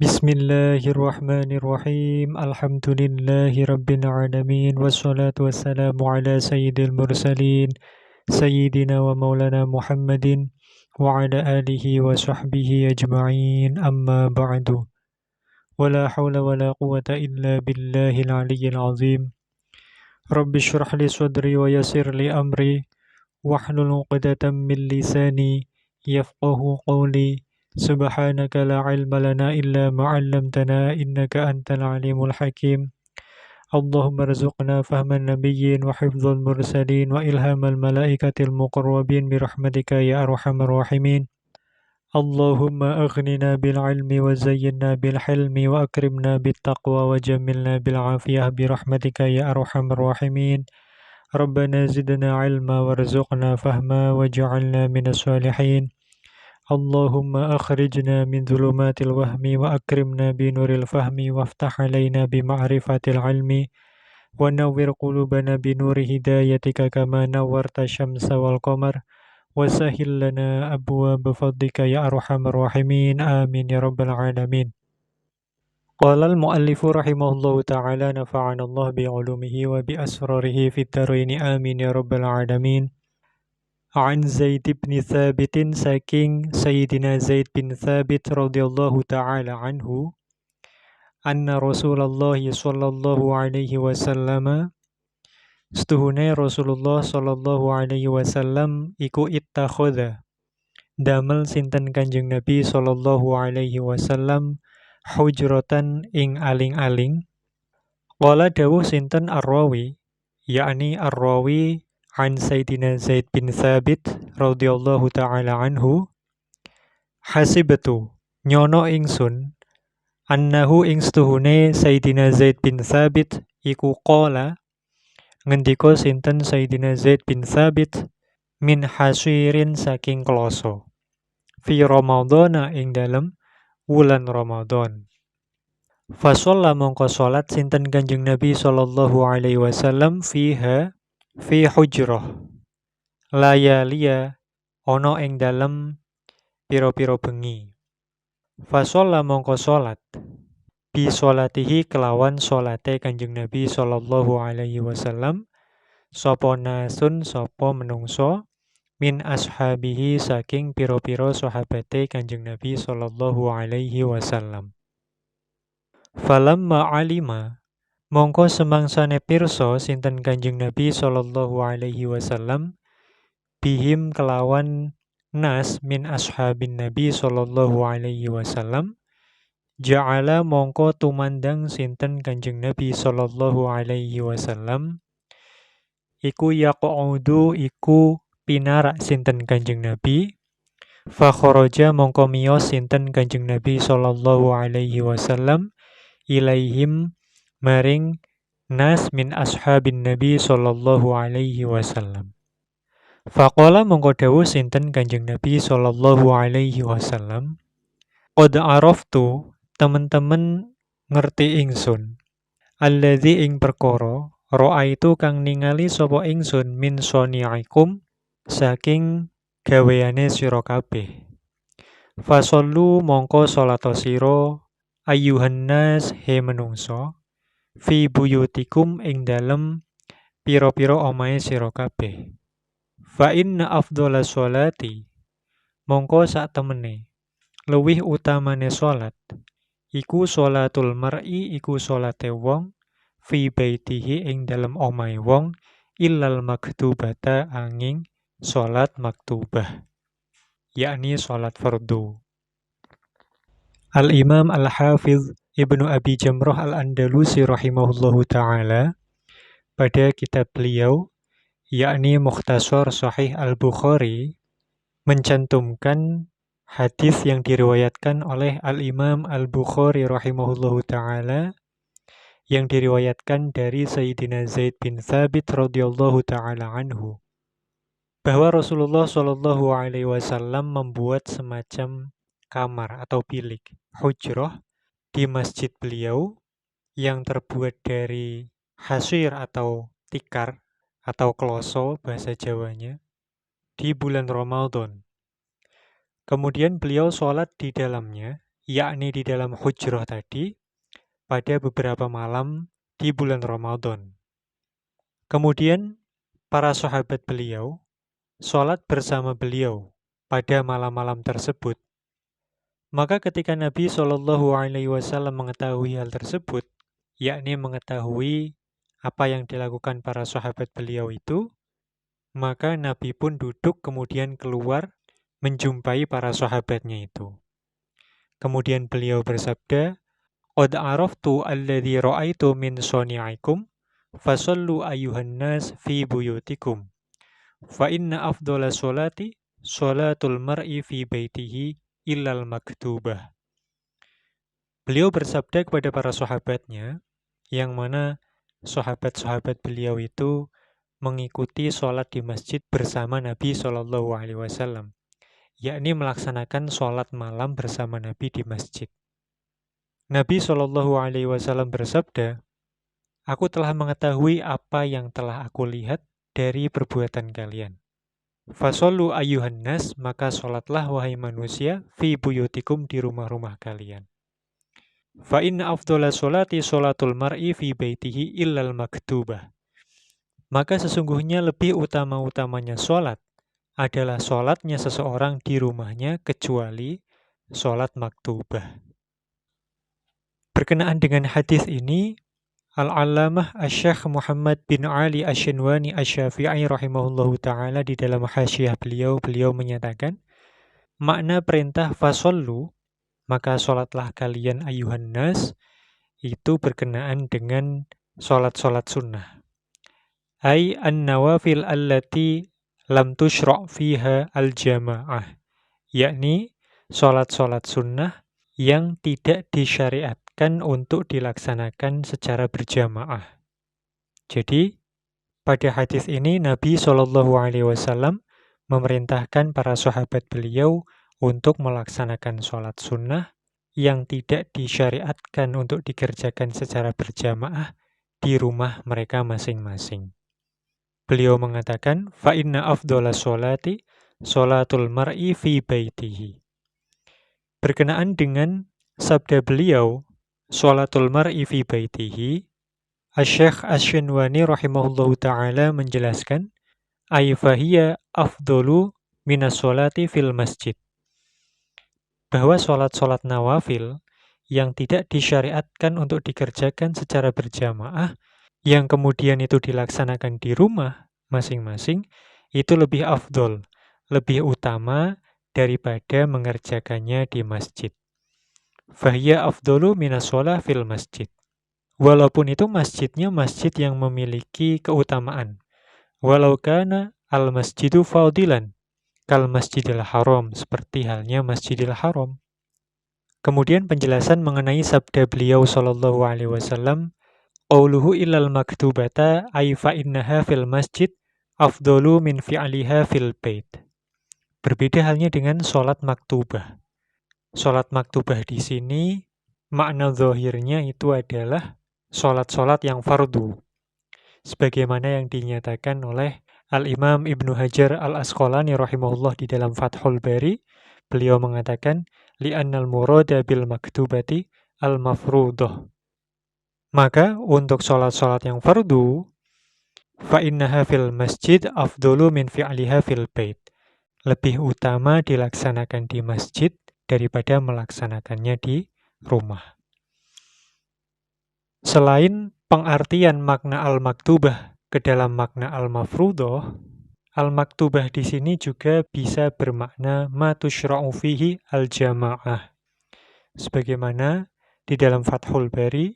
Bismillahirrahmanirrahim. Alhamdulillahi rabbil alamin. Wassalatu wassalamu ala sayyidil mursalin. Sayyidina wa maulana Muhammadin. Wa ala alihi wa sahbihi ajma'in. Amma ba'du. Wala hawla wala quwata illa billahil aliyyil azim. Rabbi syrah li sadri wa yassir li amri. Wahlul uqdatam min lisani. Yafqahu qawli. Subhanaka la ilma lana illa ma 'allamtana innaka antal alimul hakim. Allahumma rzuqna fahman nabiyyin wa hifdzal mursalin wa ilhamal malaikatil muqarrabin bi rahmatika ya arhamar rahimin. Allahumma aghnina bil ilmi wa zayyinna bil hilmi wa akrimna bit taqwa wa jammilna bil afiyah bi rahmatika ya arhamar rahimin. Rabbana zidna ilma warzuqna fahma waj'alna minas salihin. Allahumma akhrijna min dhulumatil wahmi wa akrimna bi nuril fahmi waftah alaina bi ma'rifatil ilmi wa nawwir qulubana bi nuri hidayatika kama nawwarta syamsa wal qamar wa sahhil lana abwaaba fadlika ya arhamar rahimin amin ya rabbal alamin. Qala al-muallifu rahimahullahu ta'ala nafa'ana Allah bi 'ulumihi wa bi asrarihi fid dharain amin ya rabbal alamin. An Zaid bin Thabit saking Sayyidina Zaid bin Thabit radhiyallahu ta'ala anhu anna Rasulullah sallallahu alaihi wasallam setuhune Rasulullah sallallahu alaihi wasallam iku ittakhadha damel sinten Kanjeng Nabi sallallahu alaihi wasallam hujratan ing aling-aling. Qala dawuh sinten Ar-Rawi yakni Ar-Rawi an Sayyidina Zaid bin Thabit radhiyallahu ta'ala anhu hasibatu nyono ingsun annahu ing setuhune Sayyidina Zaid bin Thabit iku qala ngendika sinten Sayyidina Zaid bin Thabit min hasirin saking kloso fi Ramadhana ing dalem wulan Ramadan. Fasalla mongko salat sinten Kanjeng Nabi sallallahu alaihi wasallam fiha fi hujrah layaliya ono ing dalem piro-piro bengi. Fasalla mongko salat bi salatihi kelawan salate Kanjeng Nabi sallallahu alaihi wasallam sapa nasun sapa menungso min ashabihi saking piro-piro sahabate Kanjeng Nabi sallallahu alaihi wasallam. Falamma alima mongko semangsane pirsa sinten Kanjeng Nabi sallallahu alaihi wasallam bihim kelawan nas min ashabin Nabi sallallahu alaihi wasallam ja'ala mongko tumandang sinten Kanjeng Nabi sallallahu alaihi wasallam iku yaq'udu iku pinarak sinten Kanjeng Nabi fa kharaja mongko miyos sinten Kanjeng Nabi sallallahu alaihi wasallam ilaihim maring nas min ashabin Nabi sallallahu alaihi wasallam. Faqala mongko dawuh sinten Kanjeng Nabi sallallahu alaihi wasallam, qad araftu temen-temen ngerti ingsun, alladzi ing perkara ra'aitu kang ningali sapa ingsun min soni'ikum saking gaweane sira kabeh. Fasallu mongko salata sira ayyuhan nas he menungso fi buyutikum ing dalem pira-pira omahe sira kabeh. Fa inna afdhala sholati mongko sak temene luwih utamane salat iku sholatul mar'i iku salate wong fi baitihi ing dalem omahe wong illal maktubata angin salat maktubah yakni salat fardu. Al-Imam Al-Hafidh Ibnu Abi Jamrah Al-Andalusi rahimahullahu ta'ala pada kitab beliau yakni Mukhtasar Sahih Al-Bukhari mencantumkan hadis yang diriwayatkan oleh Al-Imam Al-Bukhari rahimahullahu ta'ala yang diriwayatkan dari Sayyidina Zaid bin Thabit radhiyallahu ta'ala anhu bahwa Rasulullah sallallahu alaihi wasallam membuat semacam kamar atau bilik hujrah di masjid beliau yang terbuat dari hasir atau tikar atau kloso bahasa Jawanya di bulan Ramadan. Kemudian beliau sholat di dalamnya yakni di dalam hujrah tadi, pada beberapa malam di bulan Ramadan. Kemudian para sahabat beliau sholat bersama beliau pada malam-malam tersebut. Maka ketika Nabi Shallallahu Alaihi Wasallam mengetahui hal tersebut, yakni mengetahui apa yang dilakukan para sahabat beliau itu, maka Nabi pun duduk kemudian keluar menjumpai para sahabatnya itu. Kemudian beliau bersabda, "Qad araftu alladhi ra'aitu min soni'ikum, fasallu ayuhan nas fi buyutikum. Fa inna afdhala sholati sholatul mar'i fi baitihi illal maktubah." Beliau bersabda kepada para sahabatnya, yang mana sahabat-sahabat beliau itu mengikuti sholat di masjid bersama Nabi Shallallahu Alaihi Wasallam, yakni melaksanakan sholat malam bersama Nabi di masjid. Nabi Shallallahu Alaihi Wasallam bersabda, "Aku telah mengetahui apa yang telah aku lihat dari perbuatan kalian. Fasollu ayuhan nas, maka sholatlah wahai manusia, fi buyutikum di rumah-rumah kalian. Fa inna afdhala sholati sholatul mar'i fi baitihi illal maktubah." Maka sesungguhnya lebih utama-utamanya sholat adalah sholatnya seseorang di rumahnya kecuali sholat maktubah. Berkenaan dengan hadis ini, Al-Allamah Asy-Syaikh Muhammad bin Ali Asy-Shinwani Asy-Syafi'i rahimahullahu ta'ala di dalam hasyiah beliau menyatakan, makna perintah fasollu, maka sholatlah kalian ayuhan nas, itu berkenaan dengan sholat-sholat sunnah. Ay an-nawafil allati lam tushra' fiha al-jama'ah, yakni sholat-sholat sunnah yang tidak disyariatkan untuk dilaksanakan secara berjamaah. Jadi, pada hadis ini Nabi Shallallahu Alaihi Wasallam memerintahkan para sahabat beliau untuk melaksanakan sholat sunnah yang tidak disyariatkan untuk dikerjakan secara berjamaah di rumah mereka masing-masing. Beliau mengatakan, fa inna afdhala sholati sholatul mar'i fi baitihi. Berkenaan dengan sabda beliau, sholatul mar'i fi baitihi, Asy-Syaikh Asy-Shinwani rahimahullahu ta'ala menjelaskan, ay fahiya afdhalu minas sholati fil masjid. Bahwa sholat-sholat nawafil yang tidak disyariatkan untuk dikerjakan secara berjamaah, yang kemudian itu dilaksanakan di rumah masing-masing, itu lebih afdol, lebih utama daripada mengerjakannya di masjid. Fahiya afdolu minas sholah fil masjid. Walaupun itu masjidnya masjid yang memiliki keutamaan. Walau kana al-masjidu fadilan, kal masjidil haram, seperti halnya masjidil haram. Kemudian penjelasan mengenai sabda beliau sallallahu alaihi wasallam, qauluhu illal maktubata ay fa innaha fil masjid afdolu min fi'liha fil bait. Berbeda halnya dengan sholat maktubah. Sholat maktubah di sini, makna zahirnya itu adalah sholat-sholat yang fardu. Sebagaimana yang dinyatakan oleh Al-Imam Ibnu Hajar Al-Asqalani rahimahullah di dalam Fathul Bari, beliau mengatakan, li'annal murada bil maktubati al-mafrudah. Maka untuk sholat-sholat yang fardu, fa innaha fil masjid afdolu min fi'liha fil bait. Lebih utama dilaksanakan di masjid daripada melaksanakannya di rumah. Selain pengartian makna al-maktubah ke dalam makna al-mafruḍah, al-maktubah di sini juga bisa bermakna ma tusyra'u fihi al-jama'ah. Sebagaimana di dalam Fathul Bari,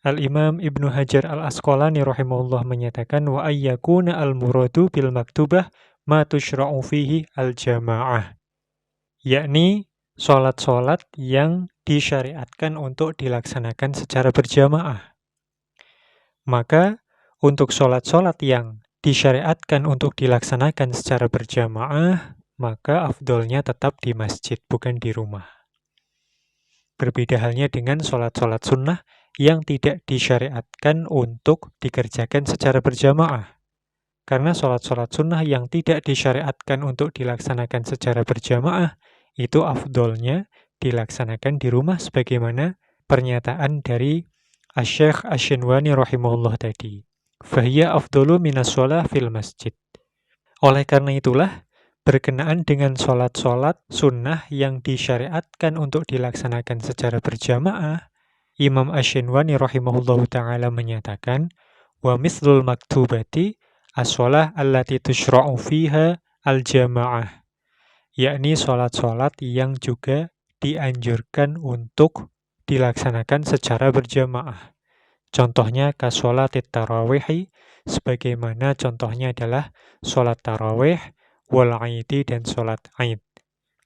Al-Imam Ibnu Hajar Al-Asqalani rahimahullah menyatakan wa ayyakuna al-muradu bil maktubah ma tusyra'u fihi al-jama'ah, yakni sholat-sholat yang disyariatkan untuk dilaksanakan secara berjamaah. Maka untuk sholat-sholat yang disyariatkan untuk dilaksanakan secara berjamaah, maka afdolnya tetap di masjid, bukan di rumah. Berbeda halnya dengan sholat-sholat sunnah yang tidak disyariatkan untuk dikerjakan secara berjamaah. Karena sholat-sholat sunnah yang tidak disyariatkan untuk dilaksanakan secara berjamaah, itu afdolnya dilaksanakan di rumah sebagaimana pernyataan dari Asy-Syaikh Asy-Shinwani rahimahullah tadi. Fahiya afdalu minas shalah fil masjid. Oleh karena itulah, berkenaan dengan sholat-sholat sunnah yang disyariatkan untuk dilaksanakan secara berjamaah, Imam Asy-Shinwani rahimahullahu ta'ala menyatakan, wa mithlul maktubati as-sholah allati tushra'u fiha al-jama'ah, yakni sholat-sholat yang juga dianjurkan untuk dilaksanakan secara berjamaah. Contohnya kasolatit tarawih, sebagaimana contohnya adalah sholat tarawih, wal aidi dan sholat aid.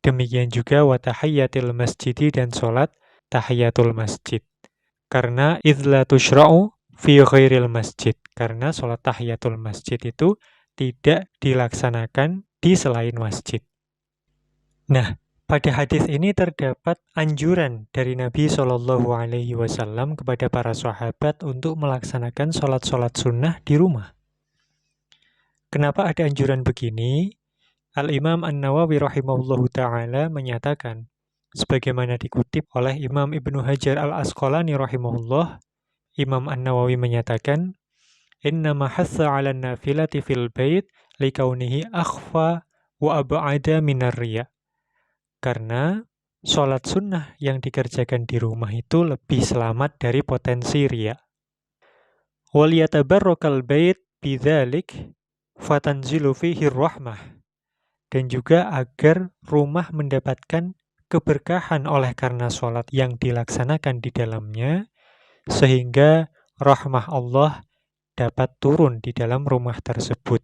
Demikian juga wa tahiyyatil masjidi dan sholat tahiyyatul masjid. Karena idla tushra'u fi ghairil masjid. Karena sholat tahiyyatul masjid itu tidak dilaksanakan di selain masjid. Nah, pada hadis ini terdapat anjuran dari Nabi Shallallahu Alaihi Wasallam kepada para sahabat untuk melaksanakan sholat-sholat sunnah di rumah. Kenapa ada anjuran begini? Al-Imam An-Nawawi rahimahullahu ta'ala menyatakan, sebagaimana dikutip oleh Imam Ibnu Hajar Al-Asqalani rahimahullah, Imam An-Nawawi menyatakan, innama hassa 'alan nafilati fil bait likaunihi akhfa wa ab'ada minar riya. Karena sholat sunnah yang dikerjakan di rumah itu lebih selamat dari potensi riya. Waliyatabarrokal bait bidzalik fatanzilu fihi rahmah. Dan juga agar rumah mendapatkan keberkahan oleh karena sholat yang dilaksanakan di dalamnya, sehingga rahmah Allah dapat turun di dalam rumah tersebut.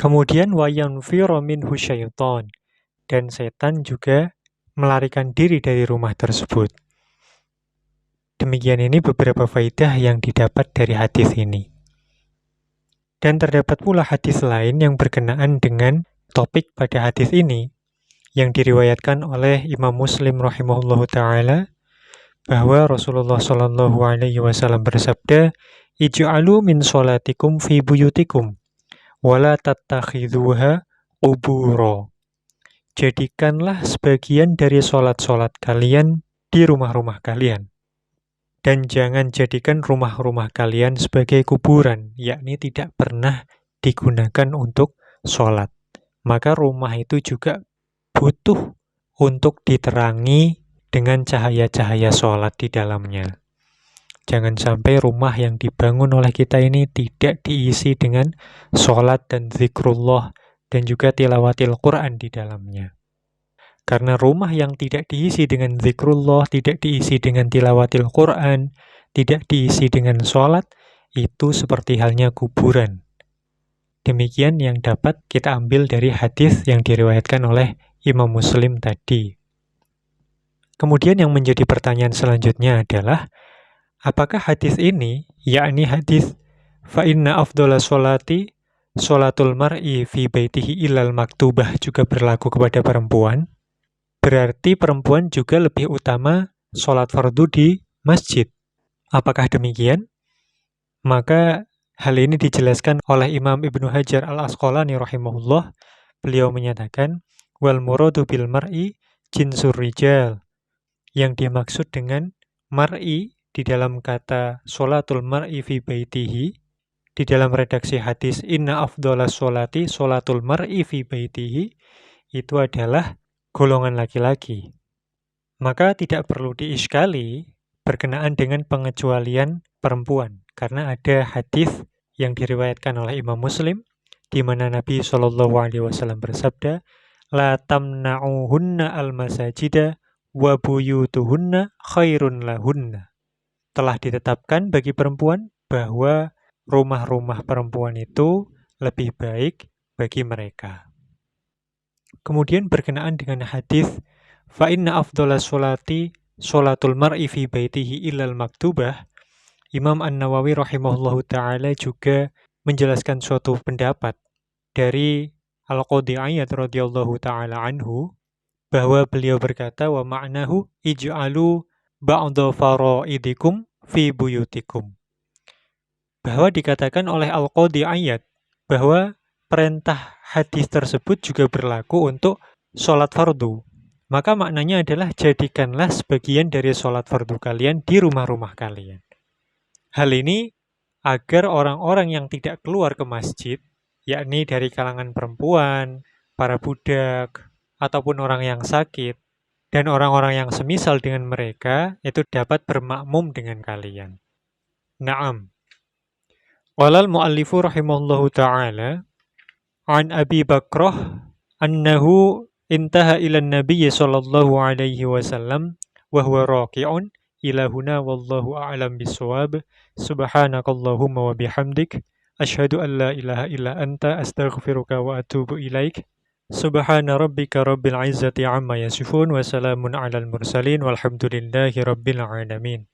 Kemudian wayanfiru minhu syaitan. Dan setan juga melarikan diri dari rumah tersebut. Demikian ini beberapa faidah yang didapat dari hadis ini. Dan terdapat pula hadis lain yang berkenaan dengan topik pada hadis ini, yang diriwayatkan oleh Imam Muslim rahimahullahu ta'ala, bahwa Rasulullah Shallallahu Alaihi Wasallam bersabda, ij'alu min sholatikum fi buyutikum, wala tattakhidhuha qubura. Jadikanlah sebagian dari sholat-sholat kalian di rumah-rumah kalian. Dan jangan jadikan rumah-rumah kalian sebagai kuburan, yakni tidak pernah digunakan untuk sholat. Maka rumah itu juga butuh untuk diterangi dengan cahaya-cahaya sholat di dalamnya. Jangan sampai rumah yang dibangun oleh kita ini tidak diisi dengan sholat dan zikrullah, dan juga tilawatil Quran di dalamnya. Karena rumah yang tidak diisi dengan zikrullah, tidak diisi dengan tilawatil Quran, tidak diisi dengan sholat, itu seperti halnya kuburan. Demikian yang dapat kita ambil dari hadis yang diriwayatkan oleh Imam Muslim tadi. Kemudian yang menjadi pertanyaan selanjutnya adalah, apakah hadis ini, yakni hadis fa inna afdhala sholati sholatul mar'i fi baitihi ilal maktubah, juga berlaku kepada perempuan? Berarti perempuan juga lebih utama sholat fardu di masjid. Apakah demikian? Maka hal ini dijelaskan oleh Imam Ibnu Hajar Al-Asqalani rahimahullah. Beliau menyatakan, wal muradu bil mar'i jinsur rijal. Yang dimaksud dengan mar'i di dalam kata sholatul mar'i fi baitihi, di dalam redaksi hadis inna afdhalas sholati sholatul mar'i fi baitihi, itu adalah golongan laki-laki. Maka tidak perlu diiskali berkenaan dengan pengecualian perempuan, karena ada hadis yang diriwayatkan oleh Imam Muslim di mana Nabi Shallallahu Alaihi Wasallam bersabda, la tamna'uhunna al-masajida wa buyutuhunna khairun lahunna. Telah ditetapkan bagi perempuan bahwa rumah-rumah perempuan itu lebih baik bagi mereka. Kemudian berkenaan dengan hadis fa inna afdhalas sholati sholatul mar'i fi baitihi illal maktubah, Imam An-Nawawi rahimahullahu ta'ala juga menjelaskan suatu pendapat dari Al-Qadhi Iyad radhiyallahu ta'ala anhu, bahwa beliau berkata, wa ma'nahu ij'alu ba'da faraidikum fi buyutikum. Bahwa dikatakan oleh Al-Qadhi Iyad bahwa perintah hadis tersebut juga berlaku untuk sholat fardu. maka maknanya adalah jadikanlah sebagian dari sholat fardu kalian di rumah-rumah kalian. Hal ini agar orang-orang yang tidak keluar ke masjid, yakni dari kalangan perempuan, para budak, ataupun orang yang sakit, dan orang-orang yang semisal dengan mereka, itu dapat bermakmum dengan kalian. Naam. Walal mu'allifu rahimahullahu ta'ala, an Abi Bakrah, annahu intaha ila nabiyyi sallallahu alaihi wasallam, wa huwa raki'un, ila huna wallahu a'lam bisawab, subhanakallahumma wa bihamdik, asyhadu an la ilaha illa anta astaghfiruka wa atubu ilaik, subhana rabbika rabbil izzati amma yasifun, wa salamun alal mursalin, walhamdulillahi rabbil alamin.